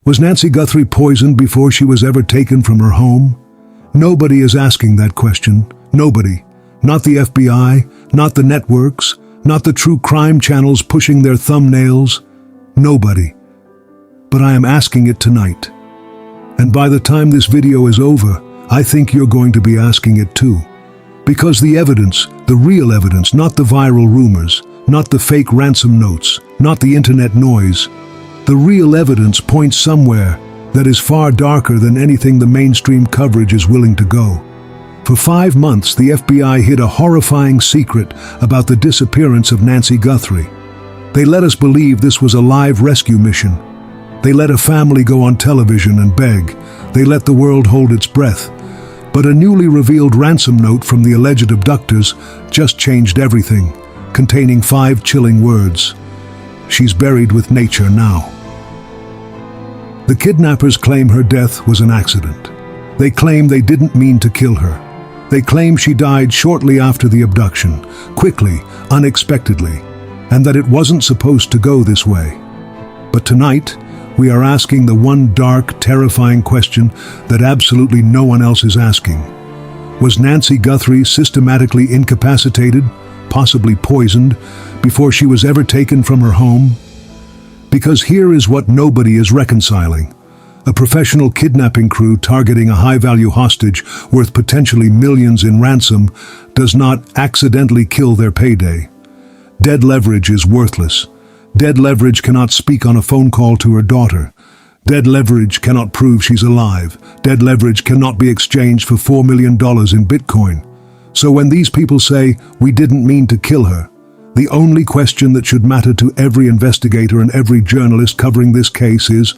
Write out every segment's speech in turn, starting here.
Was Nancy Guthrie poisoned before she was ever taken from her home? Nobody is asking that question. Nobody. Not the FBI, not the networks, not the true crime channels pushing their thumbnails. Nobody. But I am asking it tonight. And by the time this video is over, I think you're going to be asking it too. Because the evidence, the real evidence, not the viral rumors, not the fake ransom notes, not the internet noise, the real evidence points somewhere that is far darker than anything the mainstream coverage is willing to go. For 5 months, the FBI hid a horrifying secret about the disappearance of Nancy Guthrie. They let us believe this was a live rescue mission. They let a family go on television and beg. They let the world hold its breath. But a newly revealed ransom note from the alleged abductors just changed everything, containing 5 chilling words. She's buried with nature now. The kidnappers claim her death was an accident. They claim they didn't mean to kill her. They claim she died shortly after the abduction, quickly, unexpectedly, and that it wasn't supposed to go this way. But tonight, we are asking the one dark, terrifying question that absolutely no one else is asking. Was Nancy Guthrie systematically incapacitated, possibly poisoned, before she was ever taken from her home? Because here is what nobody is reconciling. A professional kidnapping crew targeting a high-value hostage worth potentially millions in ransom does not accidentally kill their payday. Dead leverage is worthless. Dead leverage cannot speak on a phone call to her daughter. Dead leverage cannot prove she's alive. Dead leverage cannot be exchanged for $4 million in Bitcoin. So when these people say, "We didn't mean to kill her," the only question that should matter to every investigator and every journalist covering this case is,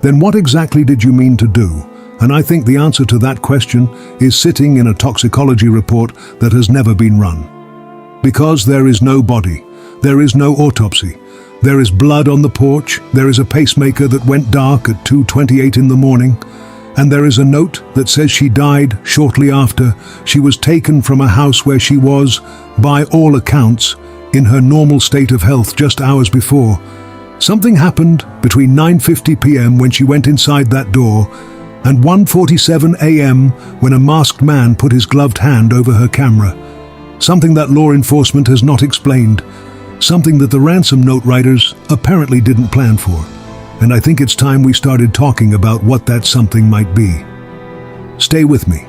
then what exactly did you mean to do? And I think the answer to that question is sitting in a toxicology report that has never been run. Because there is no body, there is no autopsy, there is blood on the porch, there is a pacemaker that went dark at 2:28 in the morning, and there is a note that says she died shortly after she was taken from a house where she was, by all accounts, in her normal state of health just hours before. Something happened between 9:50 p.m. when she went inside that door and 1:47 a.m. when a masked man put his gloved hand over her camera. Something that law enforcement has not explained. Something that the ransom note writers apparently didn't plan for. And I think it's time we started talking about what that something might be. Stay with me.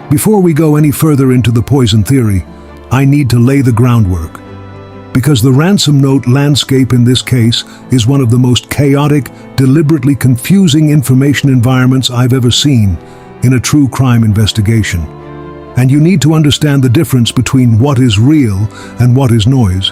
Before we go any further into the poison theory, I need to lay the groundwork. Because the ransom note landscape in this case is one of the most chaotic, deliberately confusing information environments I've ever seen in a true crime investigation. And you need to understand the difference between what is real and what is noise.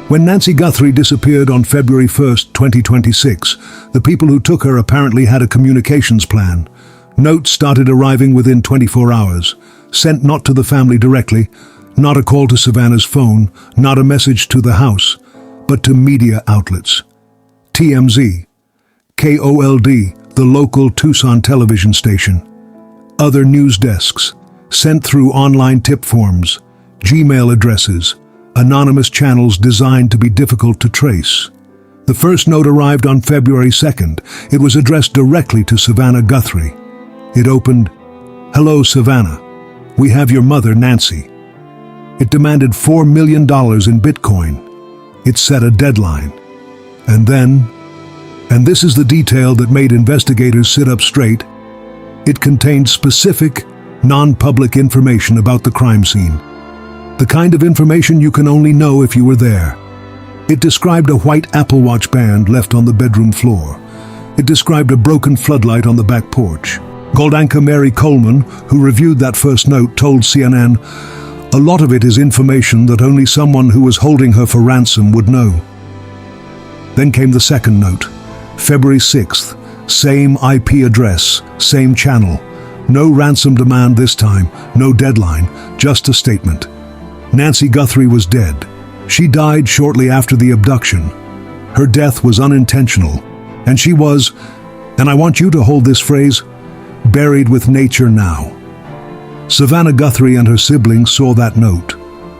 When Nancy Guthrie disappeared on February 1st, 2026, the people who took her apparently had a communications plan. Notes started arriving within 24 hours, sent not to the family directly, not a call to Savannah's phone, not a message to the house, but to media outlets. TMZ, KOLD, the local Tucson television station, other news desks, sent through online tip forms, Gmail addresses, anonymous channels designed to be difficult to trace. The first note arrived on February 2nd. It was addressed directly to Savannah Guthrie. It opened, "Hello, Savannah. We have your mother, Nancy." It demanded $4 million in Bitcoin. It set a deadline. And then, and this is the detail that made investigators sit up straight, it contained specific, non-public information about the crime scene. The kind of information you can only know if you were there. It described a white Apple Watch band left on the bedroom floor. It described a broken floodlight on the back porch. Gold anchor Mary Coleman, who reviewed that first note, told CNN, "A lot of it is information that only someone who was holding her for ransom would know." Then came the second note, February 6th, same IP address, same channel. No ransom demand this time, no deadline, just a statement. Nancy Guthrie was dead. She died shortly after the abduction. Her death was unintentional, and she was, and I want you to hold this phrase, buried with nature now. Savannah Guthrie and her siblings saw that note.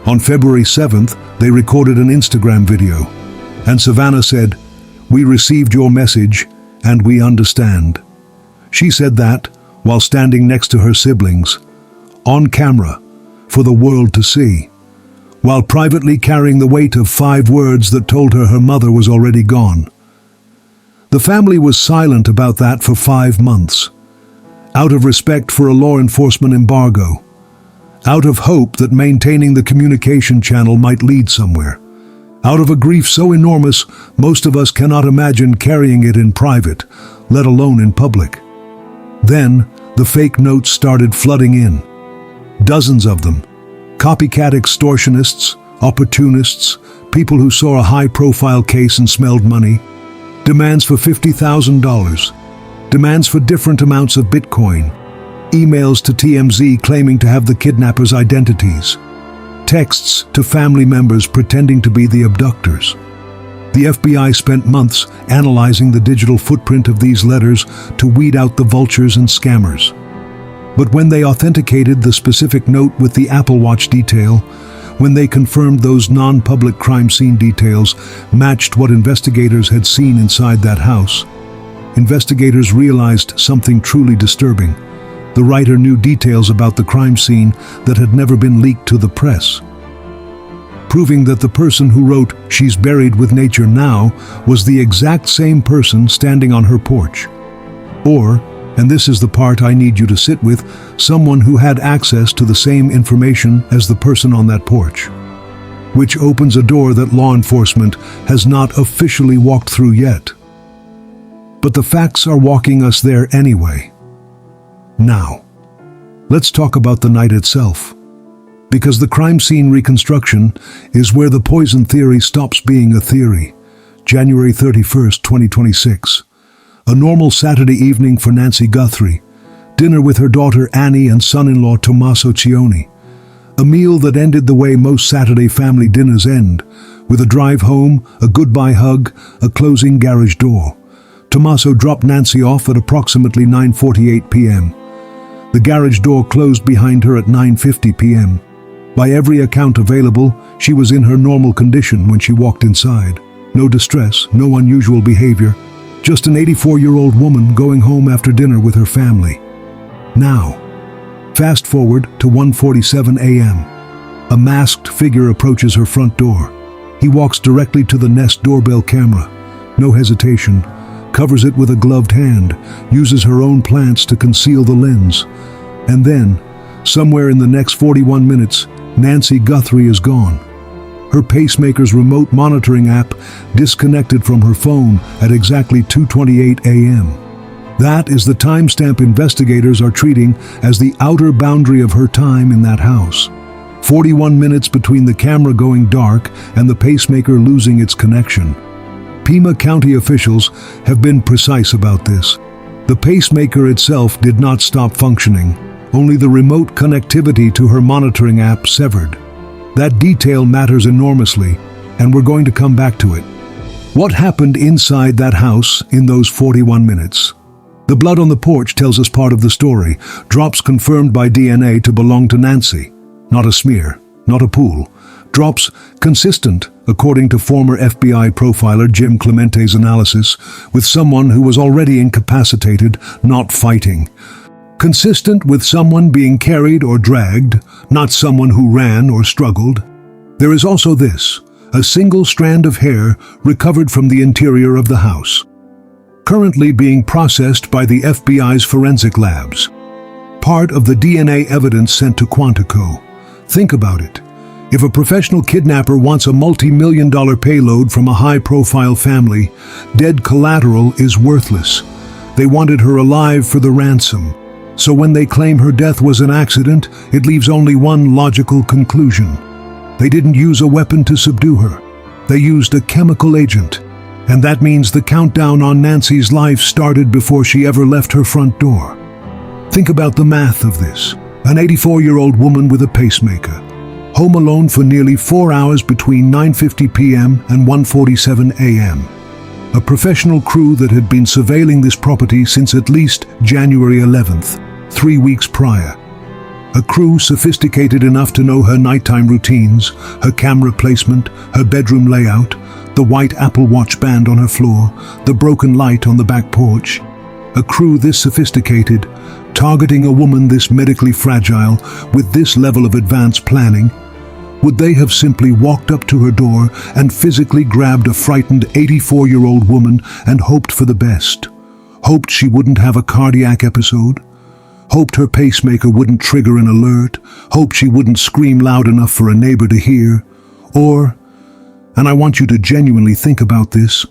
On February 7th, they recorded an Instagram video, and Savannah said, "We received your message, and we understand. She said that while standing next to her siblings, on camera, for the world to see, while privately carrying the weight of 5 words that told her mother was already gone. The family was silent about that for 5 months, out of respect for a law enforcement embargo, out of hope that maintaining the communication channel might lead somewhere, out of a grief so enormous most of us cannot imagine carrying it in private, let alone in public. Then, the fake notes started flooding in. Dozens of them. Copycat extortionists, opportunists, people who saw a high-profile case and smelled money, demands for $50,000, demands for different amounts of Bitcoin, emails to TMZ claiming to have the kidnappers' identities, texts to family members pretending to be the abductors. The FBI spent months analyzing the digital footprint of these letters to weed out the vultures and scammers. But when they authenticated the specific note with the Apple Watch detail, when they confirmed those non-public crime scene details matched what investigators had seen inside that house, investigators realized something truly disturbing. The writer knew details about the crime scene that had never been leaked to the press, proving that the person who wrote "She's buried with nature now" was the exact same person standing on her porch. Or, and this is the part I need you to sit with, someone who had access to the same information as the person on that porch, which opens a door that law enforcement has not officially walked through yet. But the facts are walking us there anyway. Now, let's talk about the night itself, because the crime scene reconstruction is where the poison theory stops being a theory. January 31st, 2026. A normal Saturday evening for Nancy Guthrie. Dinner with her daughter Annie and son-in-law Tommaso Cioni. A meal that ended the way most Saturday family dinners end, with a drive home, a goodbye hug, a closing garage door. Tommaso dropped Nancy off at approximately 9:48 p.m. The garage door closed behind her at 9:50 p.m. By every account available, she was in her normal condition when she walked inside. No distress, no unusual behavior. Just an 84-year-old woman going home after dinner with her family. Now, fast forward to 1:47 a.m. A masked figure approaches her front door. He walks directly to the Nest doorbell camera. No hesitation. Covers it with a gloved hand, uses her own plants to conceal the lens. And then, somewhere in the next 41 minutes, Nancy Guthrie is gone. Her pacemaker's remote monitoring app disconnected from her phone at exactly 2:28 a.m. That is the timestamp investigators are treating as the outer boundary of her time in that house. 41 minutes between the camera going dark and the pacemaker losing its connection. Pima County officials have been precise about this. The pacemaker itself did not stop functioning, only the remote connectivity to her monitoring app severed. That detail matters enormously, and we're going to come back to it. What happened inside that house in those 41 minutes? The blood on the porch tells us part of the story. Drops confirmed by DNA to belong to Nancy. Not a smear, not a pool. Drops consistent, according to former FBI profiler Jim Clemente's analysis, with someone who was already incapacitated, not fighting. Consistent with someone being carried or dragged, not someone who ran or struggled. There is also this, a single strand of hair recovered from the interior of the house, currently being processed by the FBI's forensic labs. Part of the DNA evidence sent to Quantico. Think about it. If a professional kidnapper wants a multi-million-dollar payload from a high-profile family, dead collateral is worthless. They wanted her alive for the ransom. So when they claim her death was an accident, it leaves only one logical conclusion. They didn't use a weapon to subdue her. They used a chemical agent. And that means the countdown on Nancy's life started before she ever left her front door. Think about the math of this. An 84-year-old woman with a pacemaker. Home alone for nearly 4 hours between 9:50 p.m. and 1:47 a.m. A professional crew that had been surveilling this property since at least January 11th, 3 weeks prior. A crew sophisticated enough to know her nighttime routines, her camera placement, her bedroom layout, the white Apple Watch band on her floor, the broken light on the back porch. A crew this sophisticated, targeting a woman this medically fragile, with this level of advanced planning, would they have simply walked up to her door and physically grabbed a frightened 84-year-old woman and hoped for the best? Hoped she wouldn't have a cardiac episode? Hoped her pacemaker wouldn't trigger an alert? Hoped she wouldn't scream loud enough for a neighbor to hear? Or, and I want you to genuinely think about this,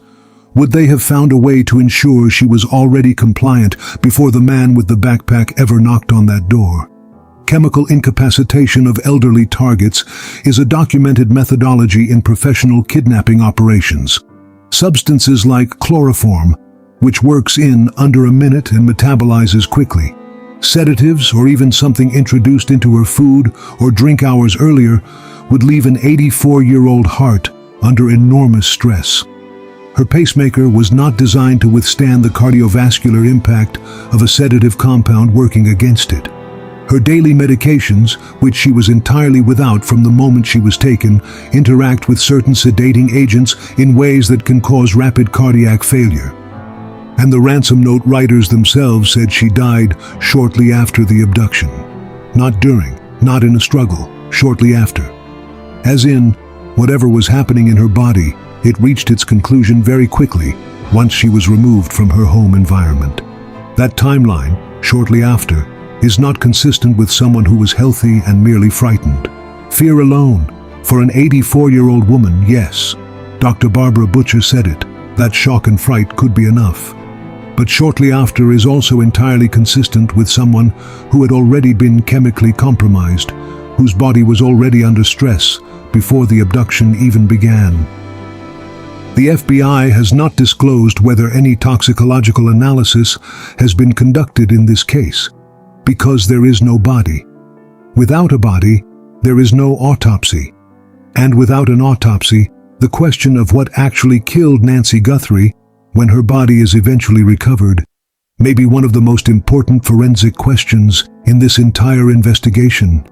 would they have found a way to ensure she was already compliant before the man with the backpack ever knocked on that door? Chemical incapacitation of elderly targets is a documented methodology in professional kidnapping operations. Substances like chloroform, which works in under a minute and metabolizes quickly. Sedatives, or even something introduced into her food or drink hours earlier, would leave an 84-year-old heart under enormous stress. Her pacemaker was not designed to withstand the cardiovascular impact of a sedative compound working against it. Her daily medications, which she was entirely without from the moment she was taken, interact with certain sedating agents in ways that can cause rapid cardiac failure. And the ransom note writers themselves said she died shortly after the abduction. Not during, not in a struggle, shortly after. As in, whatever was happening in her body, it reached its conclusion very quickly once she was removed from her home environment. That timeline, shortly after, is not consistent with someone who was healthy and merely frightened. Fear alone, for an 84-year-old woman, yes. Dr. Barbara Butcher said it, that shock and fright could be enough. But shortly after is also entirely consistent with someone who had already been chemically compromised, whose body was already under stress before the abduction even began. The FBI has not disclosed whether any toxicological analysis has been conducted in this case, because there is no body. Without a body, there is no autopsy. And without an autopsy, the question of what actually killed Nancy Guthrie, when her body is eventually recovered, may be one of the most important forensic questions in this entire investigation.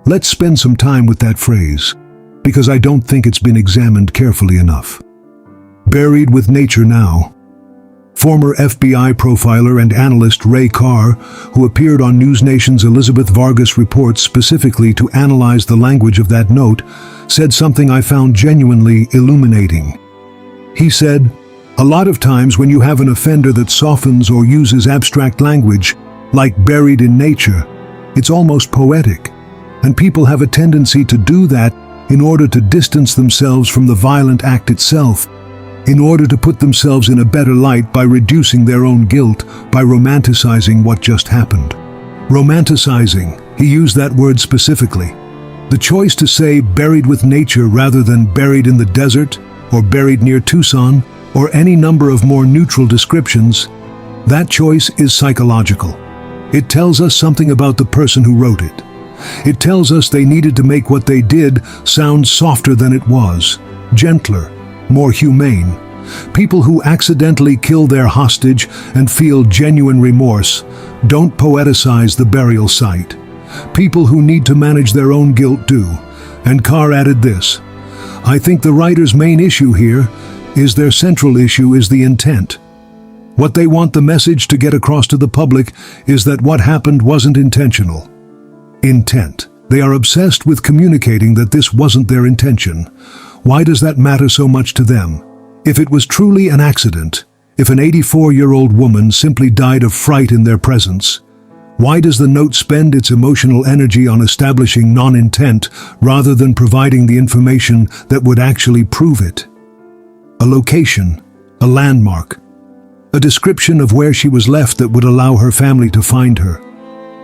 Let's spend some time with that phrase, because I don't think it's been examined carefully enough. Buried with nature now. Former FBI profiler and analyst Ray Carr, who appeared on NewsNation's Elizabeth Vargas report specifically to analyze the language of that note, said something I found genuinely illuminating. He said, "A lot of times when you have an offender that softens or uses abstract language, like buried in nature, it's almost poetic, and people have a tendency to do that in order to distance themselves from the violent act itself, in order to put themselves in a better light by reducing their own guilt, by romanticizing what just happened." Romanticizing, he used that word specifically. The choice to say buried with nature rather than buried in the desert, or buried near Tucson, or any number of more neutral descriptions, that choice is psychological. It tells us something about the person who wrote it. It tells us they needed to make what they did sound softer than it was, gentler, more humane. People who accidentally kill their hostage and feel genuine remorse don't poeticize the burial site. People who need to manage their own guilt do. And Carr added this, "I think the writer's main issue here is their central issue is the intent. What they want the message to get across to the public is that what happened wasn't intentional." Intent. They are obsessed with communicating that this wasn't their intention. Why does that matter so much to them? If it was truly an accident, if an 84-year-old woman simply died of fright in their presence, why does the note spend its emotional energy on establishing non-intent rather than providing the information that would actually prove it? A location, a landmark, a description of where she was left that would allow her family to find her.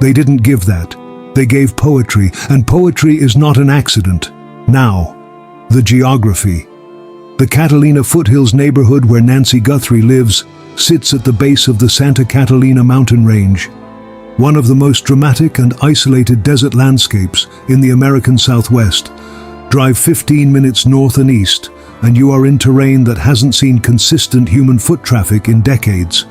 They didn't give that. They gave poetry, and poetry is not an accident. Now, the geography. The Catalina foothills neighborhood where Nancy Guthrie lives sits at the base of the Santa Catalina mountain range, one of the most dramatic and isolated desert landscapes in the American Southwest. Drive 15 minutes north and east, and you are in terrain that hasn't seen consistent human foot traffic in decades.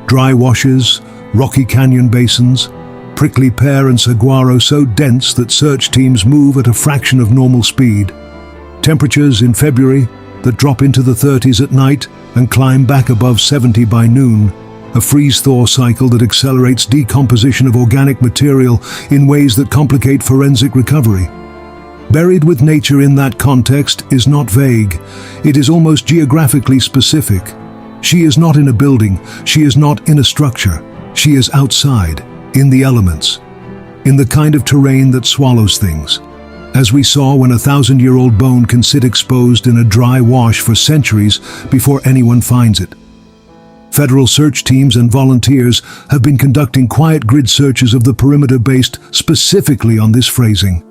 Dry washes, rocky canyon basins, prickly pear and saguaro so dense that search teams move at a fraction of normal speed. Temperatures in February that drop into the 30s at night and climb back above 70 by noon, a freeze-thaw cycle that accelerates decomposition of organic material in ways that complicate forensic recovery. Buried with nature in that context is not vague. It is almost geographically specific. She is not in a building. She is not in a structure. She is outside, in the elements, in the kind of terrain that swallows things. As we saw when a 1,000-year-old bone can sit exposed in a dry wash for centuries before anyone finds it. Federal search teams and volunteers have been conducting quiet grid searches of the perimeter based specifically on this phrasing.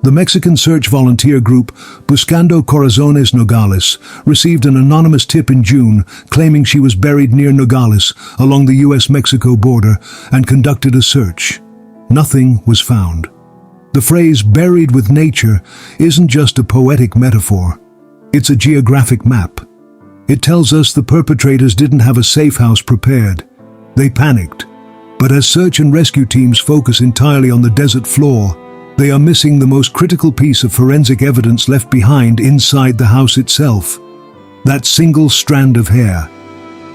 The Mexican search volunteer group Buscando Corazones Nogales received an anonymous tip in June claiming she was buried near Nogales along the US-Mexico border and conducted a search. Nothing was found. The phrase "buried with nature" isn't just a poetic metaphor. It's a geographic map. It tells us the perpetrators didn't have a safe house prepared. They panicked. But as search and rescue teams focus entirely on the desert floor, they are missing the most critical piece of forensic evidence left behind inside the house itself. That single strand of hair.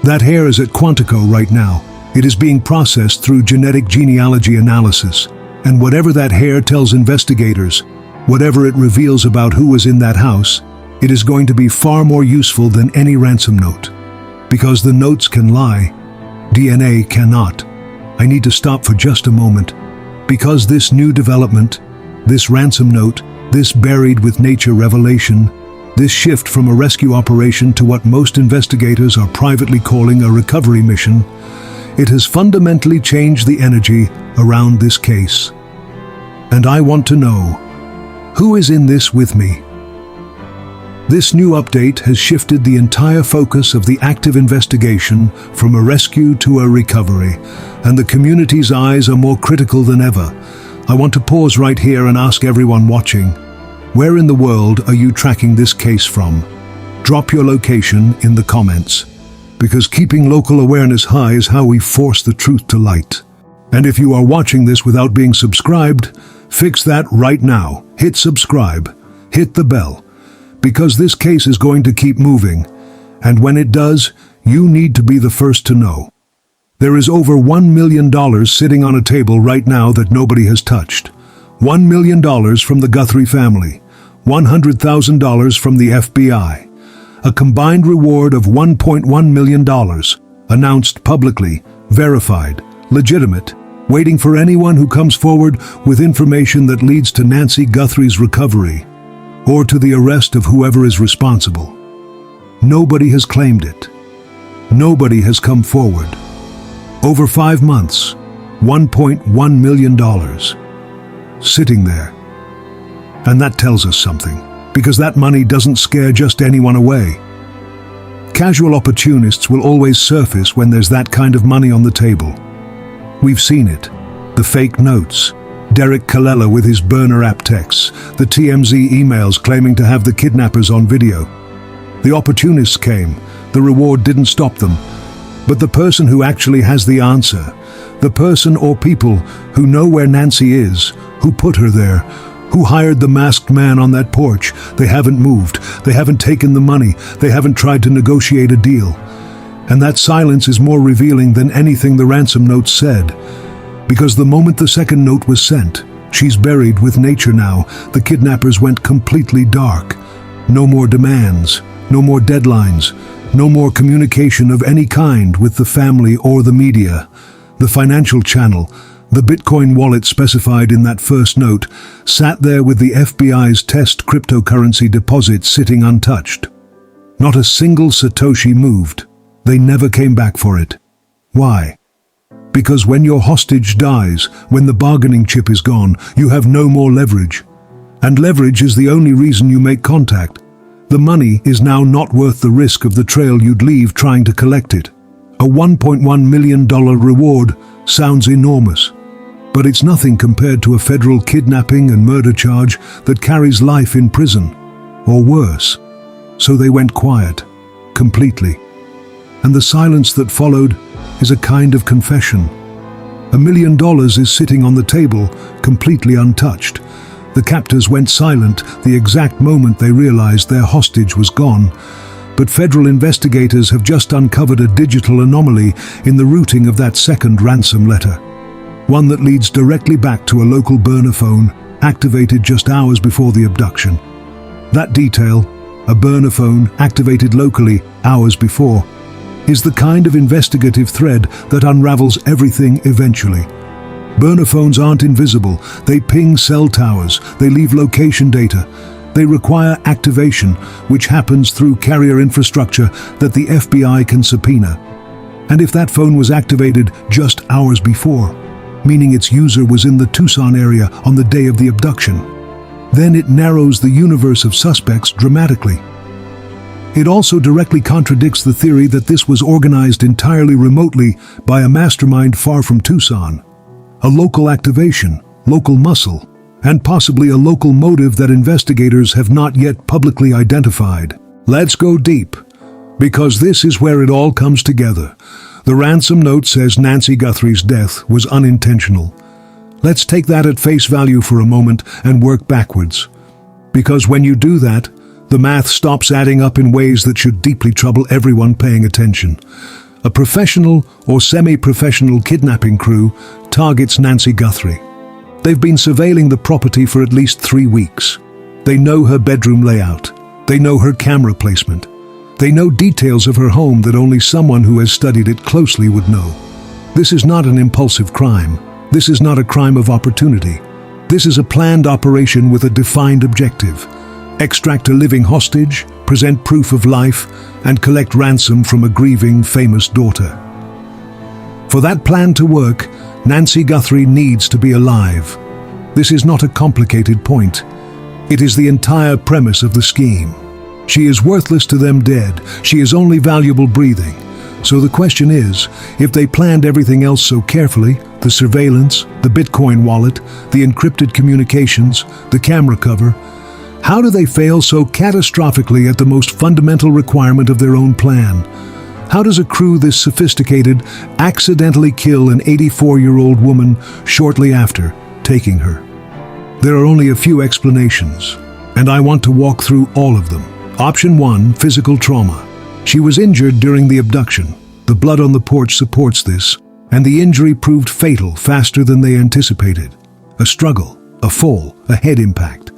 That hair is at Quantico right now. It is being processed through genetic genealogy analysis. And whatever that hair tells investigators, whatever it reveals about who was in that house, it is going to be far more useful than any ransom note. Because the notes can lie, DNA cannot. I need to stop for just a moment. Because this new development, this ransom note, this buried with nature revelation, this shift from a rescue operation to what most investigators are privately calling a recovery mission, it has fundamentally changed the energy around this case. And I want to know, who is in this with me? This new update has shifted the entire focus of the active investigation from a rescue to a recovery, and the community's eyes are more critical than ever. I want to pause right here and ask everyone watching, where in the world are you tracking this case from? Drop your location in the comments, because keeping local awareness high is how we force the truth to light. And if you are watching this without being subscribed, fix that right now. Hit subscribe, hit the bell, because this case is going to keep moving, and when it does, you need to be the first to know. There is over $1 million sitting on a table right now that nobody has touched. $1 million from the Guthrie family, $100,000 from the FBI. A combined reward of $1.1 million, announced publicly, verified, legitimate, waiting for anyone who comes forward with information that leads to Nancy Guthrie's recovery, or to the arrest of whoever is responsible. Nobody has claimed it. Nobody has come forward. Over 5 months, $1.1 million, sitting there. And that tells us something, because that money doesn't scare just anyone away. Casual opportunists will always surface when there's that kind of money on the table. We've seen it. The fake notes, Derek Colella with his burner app texts, the TMZ emails claiming to have the kidnappers on video. The opportunists came. The reward didn't stop them. But the person who actually has the answer, the person or people who know where Nancy is, who put her there, who hired the masked man on that porch, they haven't moved, they haven't taken the money, they haven't tried to negotiate a deal. And that silence is more revealing than anything the ransom note said. Because the moment the second note was sent, she's buried with nature now, the kidnappers went completely dark. No more demands, no more deadlines, no more communication of any kind with the family or the media. The financial channel, the Bitcoin wallet specified in that first note, sat there with the FBI's test cryptocurrency deposit sitting untouched. Not a single Satoshi moved. They never came back for it. Why? Because when your hostage dies, when the bargaining chip is gone, you have no more leverage. And leverage is the only reason you make contact. The money is now not worth the risk of the trail you'd leave trying to collect it. A $1.1 million reward sounds enormous, but it's nothing compared to a federal kidnapping and murder charge that carries life in prison, or worse. So they went quiet, completely. And the silence that followed is a kind of confession. $1 million is sitting on the table, completely untouched. The captors went silent the exact moment they realized their hostage was gone. But federal investigators have just uncovered a digital anomaly in the routing of that second ransom letter. One that leads directly back to a local burner phone activated just hours before the abduction. That detail, a burner phone activated locally hours before, is the kind of investigative thread that unravels everything eventually. Burner phones aren't invisible. They ping cell towers. They leave location data. They require activation, which happens through carrier infrastructure that the FBI can subpoena. And if that phone was activated just hours before, meaning its user was in the Tucson area on the day of the abduction, then it narrows the universe of suspects dramatically. It also directly contradicts the theory that this was organized entirely remotely by a mastermind far from Tucson. A local activation, local muscle, and possibly a local motive that investigators have not yet publicly identified. Let's go deep, because this is where it all comes together. The ransom note says Nancy Guthrie's death was unintentional. Let's take that at face value for a moment and work backwards. Because when you do that, the math stops adding up in ways that should deeply trouble everyone paying attention. A professional or semi-professional kidnapping crew targets Nancy Guthrie. They've been surveilling the property for at least 3 weeks. They know her bedroom layout. They know her camera placement. They know details of her home that only someone who has studied it closely would know. This is not an impulsive crime. This is not a crime of opportunity. This is a planned operation with a defined objective. Extract a living hostage, present proof of life, and collect ransom from a grieving, famous daughter. For that plan to work, Nancy Guthrie needs to be alive. This is not a complicated point. It is the entire premise of the scheme. She is worthless to them dead. She is only valuable breathing. So the question is, if they planned everything else so carefully, the surveillance, the Bitcoin wallet, the encrypted communications, the camera cover, how do they fail so catastrophically at the most fundamental requirement of their own plan? How does a crew this sophisticated accidentally kill an 84-year-old woman shortly after taking her? There are only a few explanations, and I want to walk through all of them. Option 1, physical trauma. She was injured during the abduction. The blood on the porch supports this, and the injury proved fatal faster than they anticipated. A struggle, a fall, a head impact.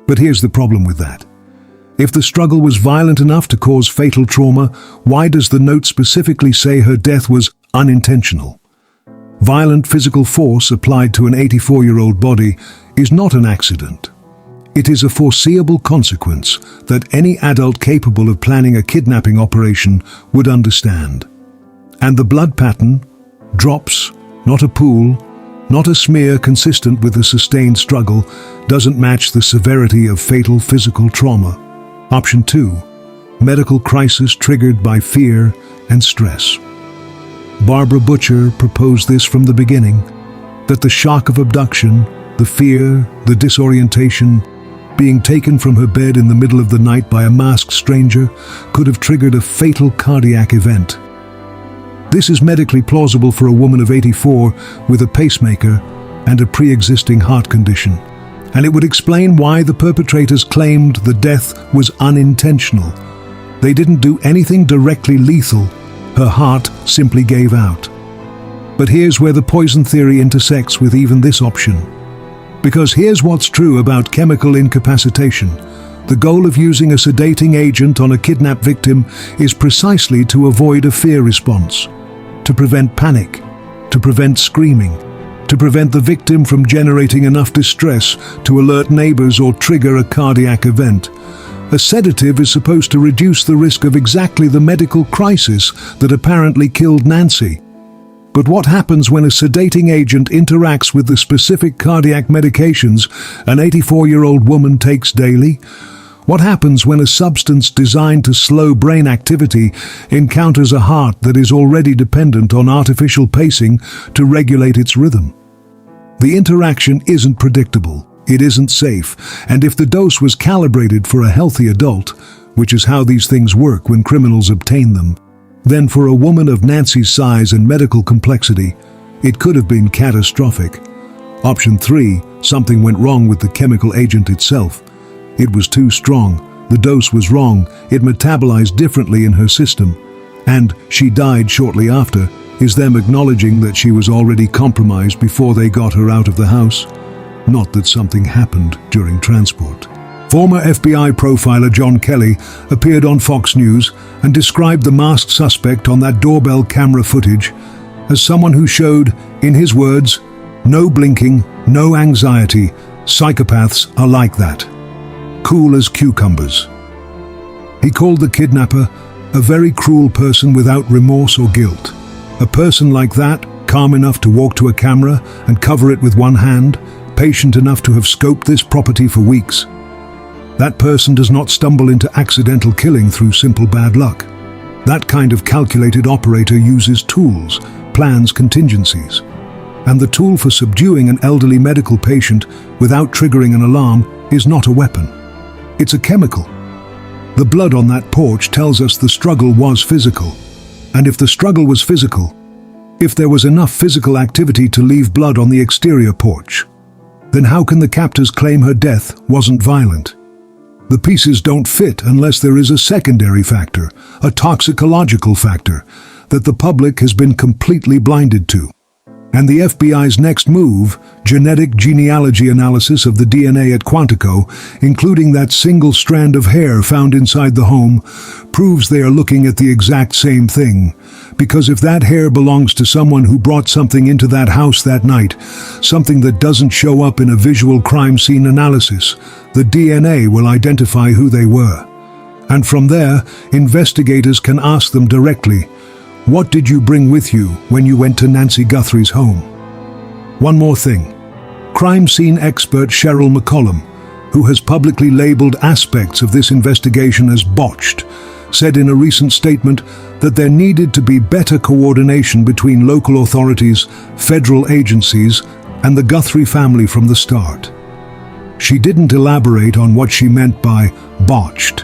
But here's the problem with that. If the struggle was violent enough to cause fatal trauma, why does the note specifically say her death was unintentional? Violent physical force applied to an 84-year-old body is not an accident. It is a foreseeable consequence that any adult capable of planning a kidnapping operation would understand. And the blood pattern, drops, not a pool, not a smear consistent with a sustained struggle, doesn't match the severity of fatal physical trauma. Option 2, medical crisis triggered by fear and stress. Barbara Butcher proposed this from the beginning, that the shock of abduction, the fear, the disorientation, being taken from her bed in the middle of the night by a masked stranger could have triggered a fatal cardiac event. This is medically plausible for a woman of 84 with a pacemaker and a pre-existing heart condition, and it would explain why the perpetrators claimed the death was unintentional. They didn't do anything directly lethal. Her heart simply gave out. But here's where the poison theory intersects with even this option. Because here's what's true about chemical incapacitation. The goal of using a sedating agent on a kidnapped victim is precisely to avoid a fear response, to prevent panic, to prevent screaming, to prevent the victim from generating enough distress to alert neighbors or trigger a cardiac event. A sedative is supposed to reduce the risk of exactly the medical crisis that apparently killed Nancy. But what happens when a sedating agent interacts with the specific cardiac medications an 84-year-old woman takes daily? What happens when a substance designed to slow brain activity encounters a heart that is already dependent on artificial pacing to regulate its rhythm? The interaction isn't predictable, it isn't safe, and if the dose was calibrated for a healthy adult, which is how these things work when criminals obtain them, then for a woman of Nancy's size and medical complexity, it could have been catastrophic. Option 3, Something went wrong with the chemical agent itself. It was too strong, the dose was wrong, it metabolized differently in her system, and she died shortly after, is them acknowledging that she was already compromised before they got her out of the house. Not that something happened during transport. Former FBI profiler John Kelly appeared on Fox News and described the masked suspect on that doorbell camera footage as someone who showed, in his words, no blinking, no anxiety. Psychopaths are like that. Cool as cucumbers. He called the kidnapper a very cruel person without remorse or guilt. A person like that, calm enough to walk to a camera and cover it with one hand, patient enough to have scoped this property for weeks. That person does not stumble into accidental killing through simple bad luck. That kind of calculated operator uses tools, plans contingencies. And the tool for subduing an elderly medical patient without triggering an alarm is not a weapon. It's a chemical. The blood on that porch tells us the struggle was physical. And if the struggle was physical, if there was enough physical activity to leave blood on the exterior porch, then how can the captors claim her death wasn't violent? The pieces don't fit unless there is a secondary factor, a toxicological factor, that the public has been completely blinded to. And the FBI's next move, genetic genealogy analysis of the DNA at Quantico, including that single strand of hair found inside the home, proves they are looking at the exact same thing. Because if that hair belongs to someone who brought something into that house that night, something that doesn't show up in a visual crime scene analysis, the DNA will identify who they were. And from there, investigators can ask them directly, what did you bring with you when you went to Nancy Guthrie's home? One more thing. Crime scene expert Cheryl McCollum, who has publicly labeled aspects of this investigation as botched, said in a recent statement that there needed to be better coordination between local authorities, federal agencies, and the Guthrie family from the start. She didn't elaborate on what she meant by botched.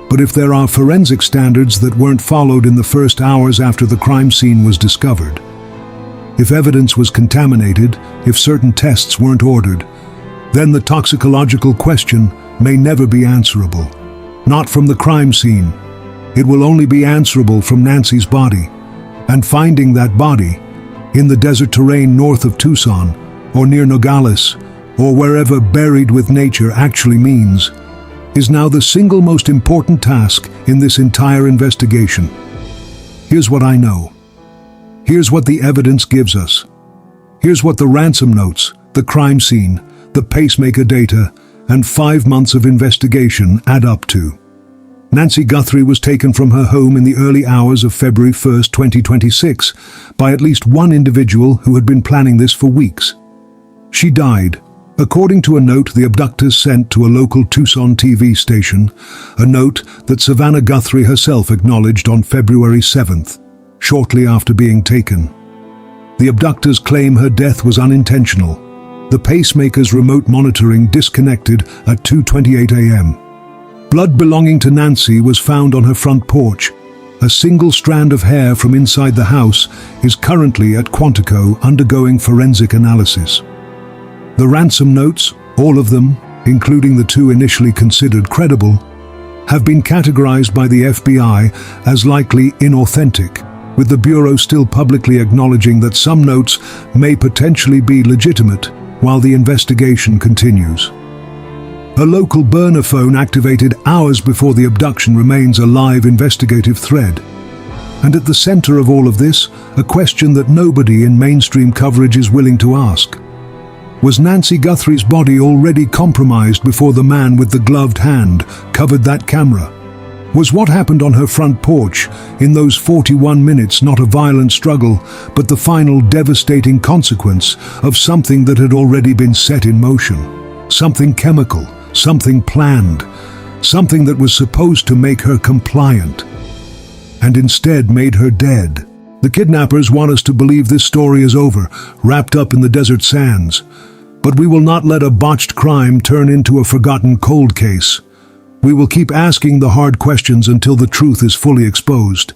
But if there are forensic standards that weren't followed in the first hours after the crime scene was discovered, if evidence was contaminated, if certain tests weren't ordered, then the toxicological question may never be answerable. Not from the crime scene. It will only be answerable from Nancy's body. And finding that body, in the desert terrain north of Tucson, or near Nogales, or wherever buried with nature actually means, is now the single most important task in this entire investigation. Here's what I know. Here's what the evidence gives us. Here's what the ransom notes, the crime scene, the pacemaker data, and 5 months of investigation add up to. Nancy Guthrie was taken from her home in the early hours of February 1st, 2026, by at least one individual who had been planning this for weeks. She died, according to a note the abductors sent to a local Tucson TV station, a note that Savannah Guthrie herself acknowledged on February 7th, shortly after being taken. The abductors claim her death was unintentional. The pacemaker's remote monitoring disconnected at 2:28 a.m. Blood belonging to Nancy was found on her front porch. A single strand of hair from inside the house is currently at Quantico undergoing forensic analysis. The ransom notes, all of them, including the two initially considered credible, have been categorized by the FBI as likely inauthentic, with the Bureau still publicly acknowledging that some notes may potentially be legitimate while the investigation continues. A local burner phone activated hours before the abduction remains a live investigative thread. And at the center of all of this, a question that nobody in mainstream coverage is willing to ask. Was Nancy Guthrie's body already compromised before the man with the gloved hand covered that camera? Was what happened on her front porch in those 41 minutes not a violent struggle, but the final devastating consequence of something that had already been set in motion? Something chemical, something planned, something that was supposed to make her compliant, and instead made her dead. The kidnappers want us to believe this story is over, wrapped up in the desert sands. But we will not let a botched crime turn into a forgotten cold case. We will keep asking the hard questions until the truth is fully exposed.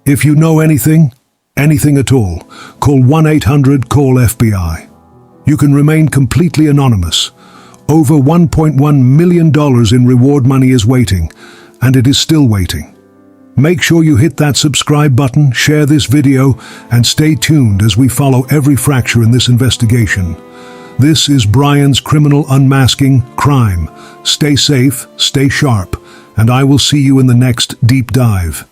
If you know anything at all, call 1-800-CALL-FBI. You can remain completely anonymous. Over $1.1 million in reward money is waiting, and it is still waiting. Make sure you hit that subscribe button, share this video, and stay tuned as we follow every fracture in this investigation. This is Brian's Criminal Unmasking Crime. Stay safe, stay sharp, and I will see you in the next deep dive.